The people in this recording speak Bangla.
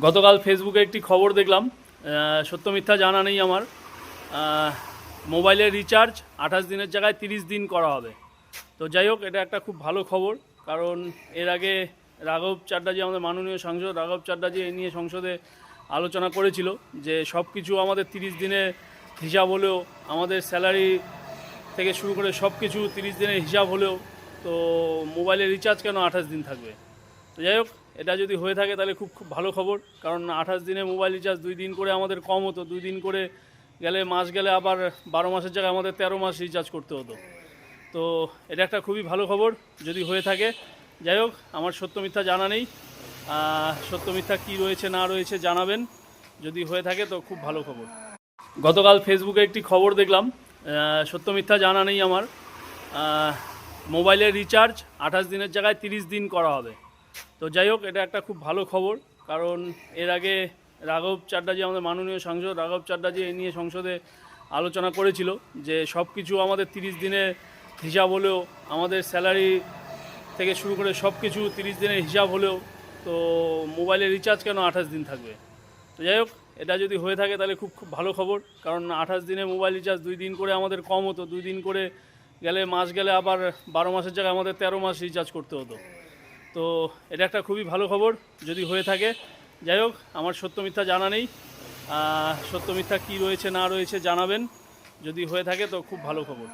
গতকাল ফেসবুকে একটি খবর দেখলাম, সত্য মিথ্যা জানা নেই আমার। মোবাইলের রিচার্জ 28 দিনের জায়গায় 30 দিন করা হবে। তো যাই হোক, এটা একটা খুব ভালো খবর, কারণ এর আগে রাঘব চাড্ডাজি, আমাদের মাননীয় সাংসদ রাঘব চাড্ডাজি এই নিয়ে সংসদে আলোচনা করেছিল যে সব কিছু আমাদের 30 দিনের হিসাব হলেও, আমাদের স্যালারি থেকে শুরু করে সব কিছু 30 দিনের হিসাব হলেও তো মোবাইলের রিচার্জ কেন 28 দিন থাকবে। তো যাই হোক, এটা যদি হয়ে থাকে তাহলে খুব খুব ভালো খবর, কারণ 28 দিনে মোবাইল রিচার্জ 2 দিন করে আমাদের কম হতো, 2 দিন করে গেলে মাস গেলে আবার 12 মাসের জায়গায় আমাদের 13 মাস রিচার্জ করতে হতো। তো এটা একটা খুবই ভালো খবর যদি হয়ে থাকে। যাই হোক, আমার সত্য মিথ্যা জানা নেই, সত্য মিথ্যা কী রয়েছে না রয়েছে জানাবেন, যদি হয়ে থাকে তো খুব ভালো খবর। গতকাল ফেসবুকে একটি খবর দেখলাম, সত্য মিথ্যা জানা নেই আমার। মোবাইলের রিচার্জ 28 দিনের জায়গায় 30 দিন করা হবে। তো যাই হোক, এটা একটা খুব ভালো খবর, কারণ এর আগে রাঘব চাড্ডাজি, আমাদের মাননীয় সাংসদ রাঘব চাড্ডাজি এই নিয়ে সংসদে আলোচনা করেছিল যে সব কিছু আমাদের 30 দিনের হিসাব হলেও, আমাদের স্যালারি থেকে শুরু করে সব কিছু 30 দিনের হিসাব হলেও তো মোবাইলের রিচার্জ কেন 28 দিন থাকবে। তো যাই হোক, এটা যদি হয়ে থাকে তাহলে খুব খুব ভালো খবর, কারণ 28 দিনে মোবাইল রিচার্জ 2 দিন করে আমাদের কম হতো, 2 দিন করে গেলে মাস গেলে আবার 12 মাসের জায়গায় আমাদের 13 মাস রিচার্জ করতে হতো। তো এটা একটা খুবই ভালো খবর যদি হয়ে থাকে। যাই হোক, আমার সত্য মিথ্যা জানা নেই, সত্য মিথ্যা কী রয়েছে না রয়েছে জানাবেন, যদি হয়ে থাকে তো খুব ভালো খবর।